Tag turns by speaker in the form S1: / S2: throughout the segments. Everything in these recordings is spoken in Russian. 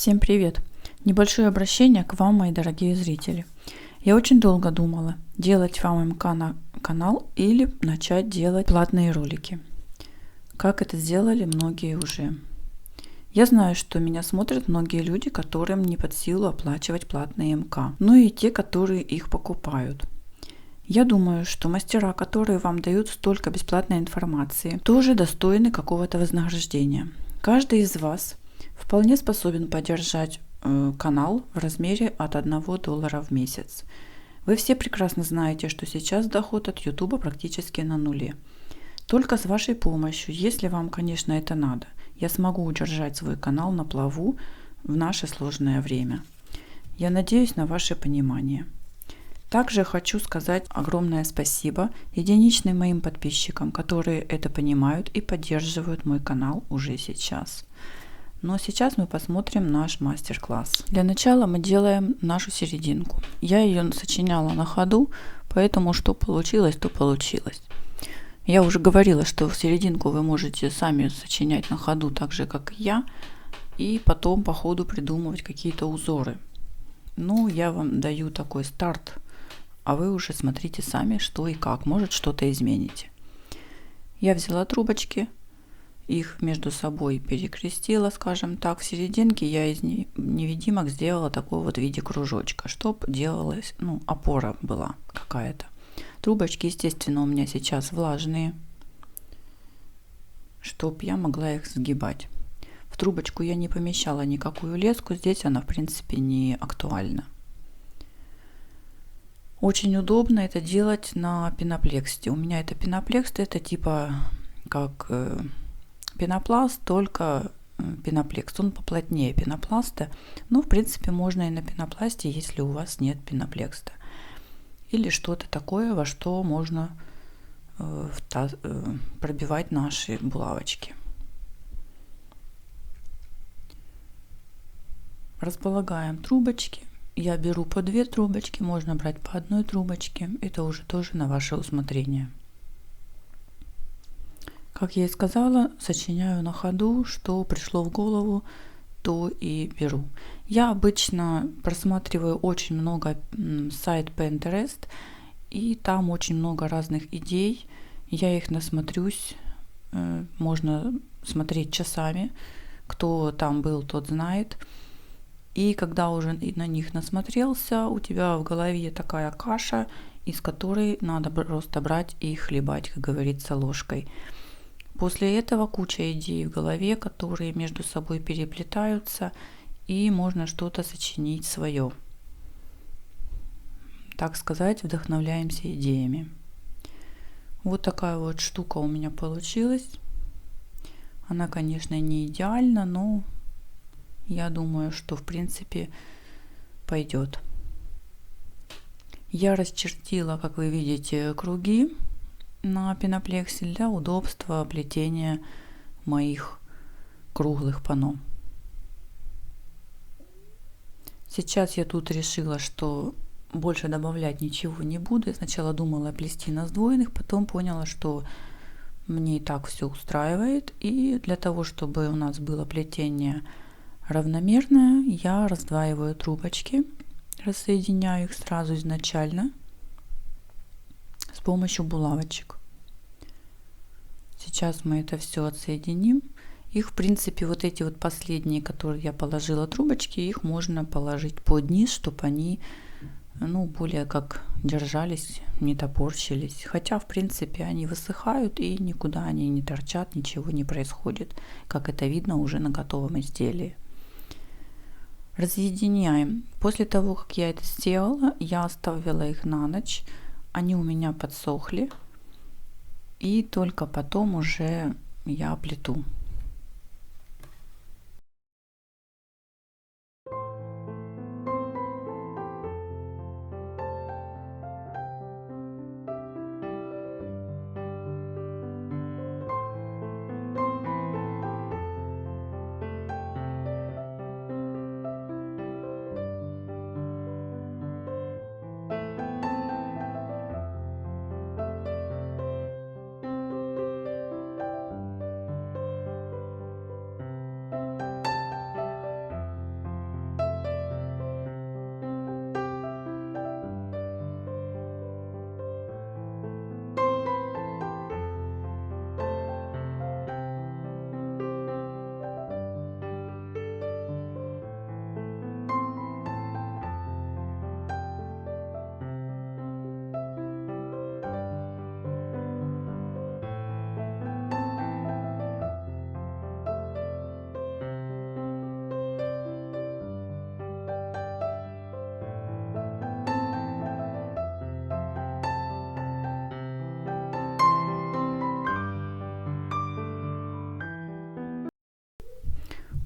S1: Всем привет! Небольшое обращение к вам, мои дорогие зрители. Я очень долго думала, делать вам МК на канал или начать делать платные ролики. Как это сделали многие уже. Я знаю, что меня смотрят многие люди, которым не под силу оплачивать платные МК, ну и те, которые их покупают. Я думаю, что мастера, которые вам дают столько бесплатной информации, тоже достойны какого-то вознаграждения. Каждый из вас вполне способен поддержать канал в размере от $1 в месяц. Вы все прекрасно знаете, что сейчас доход от YouTube практически на нуле. Только с вашей помощью, если вам, конечно, это надо, я смогу удержать свой канал на плаву в наше сложное время. Я надеюсь на ваше понимание. Также хочу сказать огромное спасибо единичным моим подписчикам, которые это понимают и поддерживают мой канал уже сейчас. Но сейчас мы посмотрим наш мастер-класс. Для начала мы делаем нашу серединку. Я ее сочиняла на ходу, поэтому что получилось, то получилось. Я уже говорила, что в серединку вы можете сами сочинять на ходу, так же как и я, и потом по ходу придумывать какие-то узоры. Ну, я вам даю такой старт, а вы уже смотрите сами, что и как, может что-то измените. Я взяла трубочки, их между собой перекрестила, скажем так. В серединке я из невидимок сделала такой вот в виде кружочка, чтобы делалась, опора была какая-то. Трубочки, естественно, у меня сейчас влажные, чтобы я могла их сгибать. В трубочку я не помещала никакую леску, здесь она в принципе не актуальна. Очень удобно это делать на пеноплексте. У меня это пеноплекст, это типа как пенопласт, только пеноплекст. Он поплотнее пенопласта, но в принципе можно и на пенопласте, если у вас нет пеноплекста. Или что-то такое, во что можно пробивать наши булавочки. Располагаем трубочки. Я беру по 2 трубочки, можно брать по 1 трубочке. Это уже тоже на ваше усмотрение. Как я и сказала, сочиняю на ходу, что пришло в голову, то и беру. Я обычно просматриваю очень много сайт Pinterest, и там очень много разных идей. Я их насмотрюсь, можно смотреть часами. Кто там был, тот знает. И когда уже на них насмотрелся, у тебя в голове такая каша, из которой надо просто брать и хлебать, как говорится, ложкой. После этого куча идей в голове, которые между собой переплетаются, и можно что-то сочинить свое. Так сказать, вдохновляемся идеями. Вот такая вот штука у меня получилась. Она, конечно, не идеальна, но я думаю, что в принципе пойдет. Я расчертила, как вы видите, круги на пеноплексе для удобства плетения моих круглых панно. Сейчас я тут решила, что больше добавлять ничего не буду. Я сначала думала плести на сдвоенных, потом поняла, что мне и так все устраивает. И для того, чтобы у нас было плетение равномерное, я раздваиваю трубочки, рассоединяю их сразу изначально с помощью булавочек. Сейчас мы это все отсоединим. Их, в принципе, вот эти вот последние, которые я положила трубочки, их можно положить под низ, чтобы они, более как держались, не топорщились. Хотя, в принципе, они высыхают и никуда они не торчат, ничего не происходит, как это видно уже на готовом изделии. Разъединяем. После того, как я это сделала, я оставила их на ночь. Они у меня подсохли. И только потом уже я плету.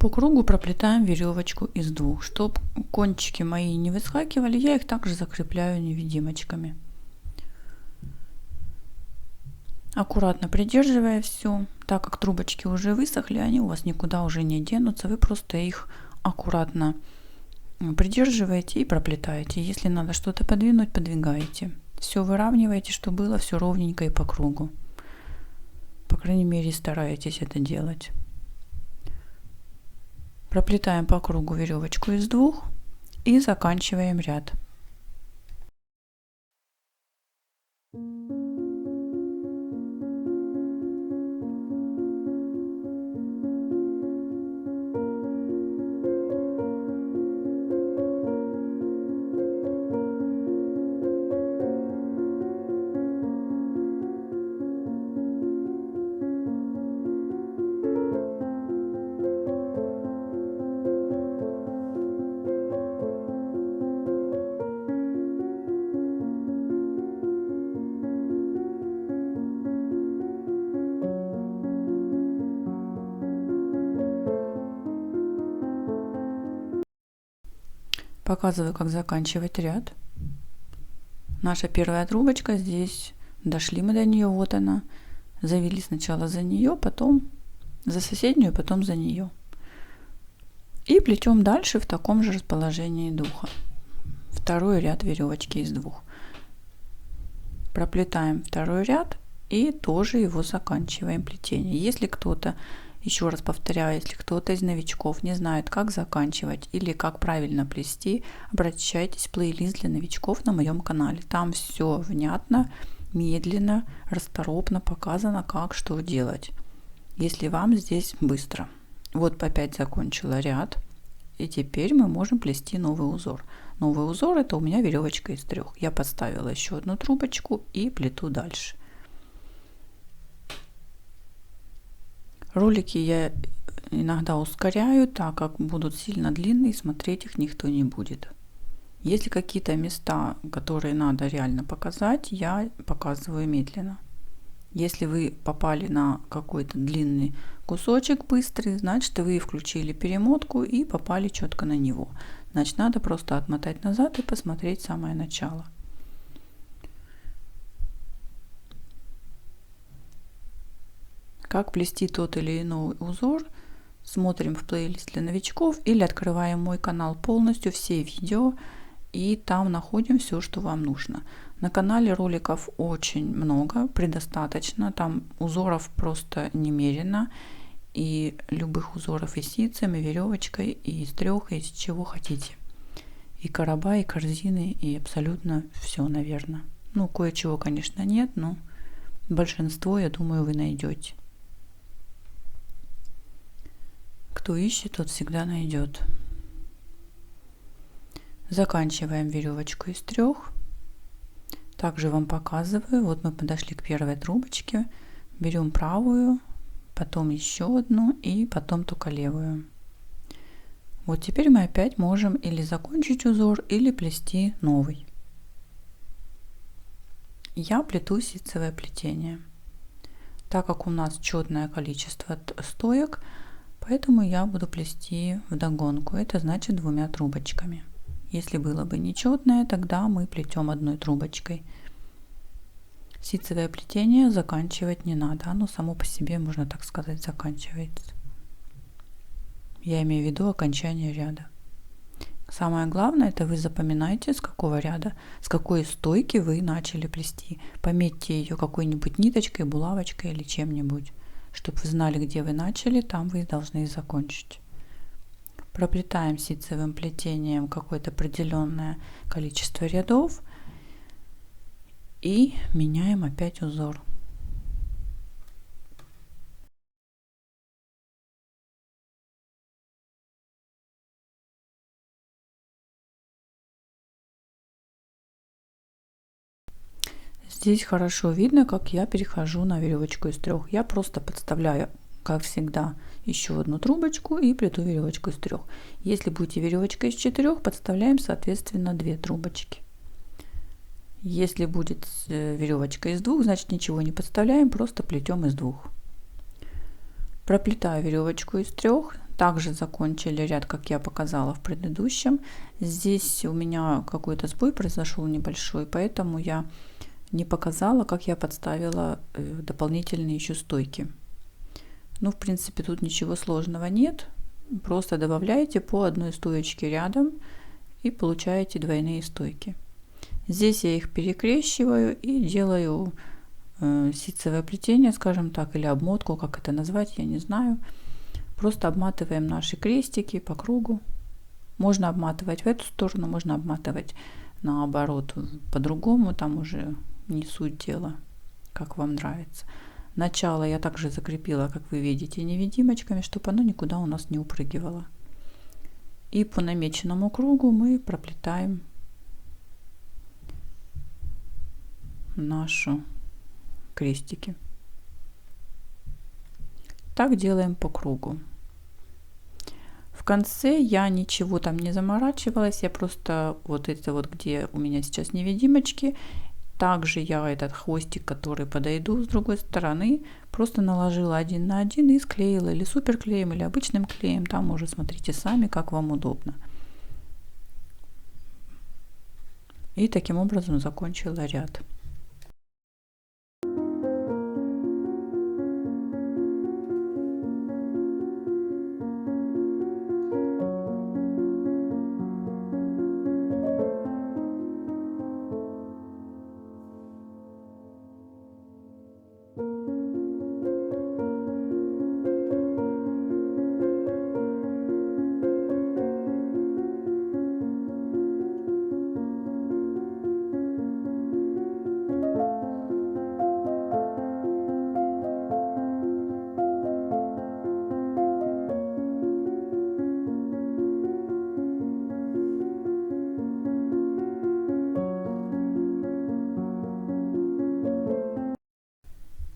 S1: по кругу проплетаем веревочку из двух. Чтобы кончики мои не выскакивали, я их также закрепляю невидимочками. Аккуратно придерживая все, так как трубочки уже высохли, они у вас никуда уже не денутся, вы просто их аккуратно придерживаете и проплетаете. Если надо что-то подвинуть, подвигаете. Все выравниваете, чтобы было все ровненько и по кругу. По крайней мере, старайтесь это делать. Проплетаем по кругу веревочку из двух и заканчиваем ряд. Показываю, как заканчивать ряд. Наша первая трубочка здесь. Дошли мы до нее, вот она. Завели сначала за нее, потом за соседнюю, потом за нее. И плетем дальше в таком же расположении духа. Второй ряд веревочки из двух. Проплетаем второй ряд и тоже его заканчиваем плетение. Если кто-то, еще раз повторяю, если кто-то из новичков не знает, как заканчивать или как правильно плести, обращайтесь в плейлист для новичков на моем канале. Там все внятно, медленно, расторопно показано, как что делать, если вам здесь быстро. Вот опять закончила ряд, и теперь мы можем плести новый узор. Новый узор — это у меня веревочка из трех. Я подставила еще одну трубочку и плету дальше. Ролики я иногда ускоряю, так как будут сильно длинные, смотреть их никто не будет. Если какие-то места, которые надо реально показать, я показываю медленно. Если вы попали на какой-то длинный кусочек быстрый, значит, вы включили перемотку и попали четко на него. Значит, надо просто отмотать назад и посмотреть самое начало. Как плести тот или иной узор, смотрим в плейлист для новичков или открываем мой канал полностью, все видео, и там находим все, что вам нужно. На канале роликов очень много, предостаточно, там узоров просто немерено, и любых узоров и ситцем, и веревочкой, и из трех, и из чего хотите. И короба, и корзины, и абсолютно все, наверное. Ну, кое-чего, конечно, нет, но большинство, я думаю, вы найдете. Кто ищет, тот всегда найдет. Заканчиваем веревочку из трех. Также вам показываю. Вот мы подошли к первой трубочке. Берем правую, потом еще одну и потом только левую. Вот теперь мы опять можем или закончить узор, или плести новый. Я плету ситцевое плетение. Так как у нас четное количество стоек, поэтому я буду плести вдогонку. Это значит двумя трубочками. Если было бы нечетное, тогда мы плетем одной трубочкой. Ситцевое плетение заканчивать не надо. Оно само по себе, можно так сказать, заканчивается. Я имею в виду окончание ряда. Самое главное, это вы запоминаете, с какого ряда, с какой стойки вы начали плести. Пометьте ее какой-нибудь ниточкой, булавочкой или чем-нибудь, чтобы вы знали, где вы начали, там вы должны закончить. Проплетаем ситцевым плетением какое-то определенное количество рядов и меняем опять узор. Здесь хорошо видно, как я перехожу на веревочку из трех. Я просто подставляю, как всегда, еще одну трубочку и плету веревочку из трех. Если будете веревочка из четырех, подставляем соответственно 2 трубочки. Если будет веревочка из двух, значит ничего не подставляем, просто плетем из двух. Проплетаю веревочку из трех, также закончили ряд, как я показала в предыдущем. Здесь у меня какой-то сбой произошел небольшой, поэтому я не показала, как я подставила дополнительные еще стойки. Ну, в принципе, тут ничего сложного нет. Просто добавляете по одной стоечке рядом и получаете двойные стойки. Здесь я их перекрещиваю и делаю ситцевое плетение, скажем так, или обмотку, как это назвать, я не знаю. Просто обматываем наши крестики по кругу. Можно обматывать в эту сторону, можно обматывать наоборот по-другому, там уже не суть дела, как вам нравится. Начало я также закрепила, как вы видите, невидимочками, чтобы оно никуда у нас не упрыгивало. И по намеченному кругу мы проплетаем наши крестики. Так делаем по кругу. В конце я ничего там не заморачивалась, я просто вот это вот, где у меня сейчас невидимочки, также я этот хвостик, который подойду с другой стороны, просто наложила один на один и склеила или суперклеем, или обычным клеем. Там уже смотрите сами, как вам удобно. И таким образом закончила ряд.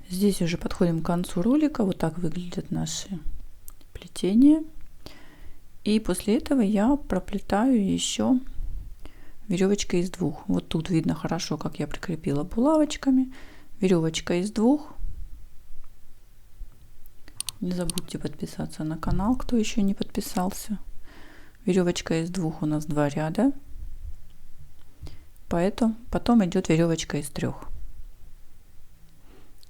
S1: Здесь уже подходим к концу ролика. Вот так выглядят наши плетения. И после этого я проплетаю еще веревочкой из двух. Вот тут видно хорошо, как я прикрепила булавочками. Веревочка из двух. Не забудьте подписаться на канал, кто еще не подписался. Веревочка из двух у нас 2 ряда. Поэтому потом идет веревочка из 3.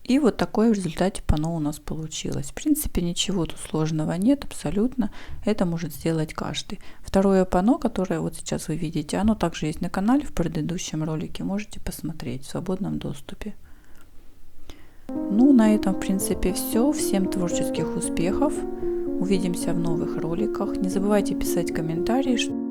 S1: И вот такое в результате панно у нас получилось. В принципе, ничего тут сложного нет, абсолютно. Это может сделать каждый. Второе панно, которое вот сейчас вы видите, оно также есть на канале в предыдущем ролике. Можете посмотреть в свободном доступе. Ну, на этом, в принципе, все. Всем творческих успехов. Увидимся в новых роликах. Не забывайте писать комментарии.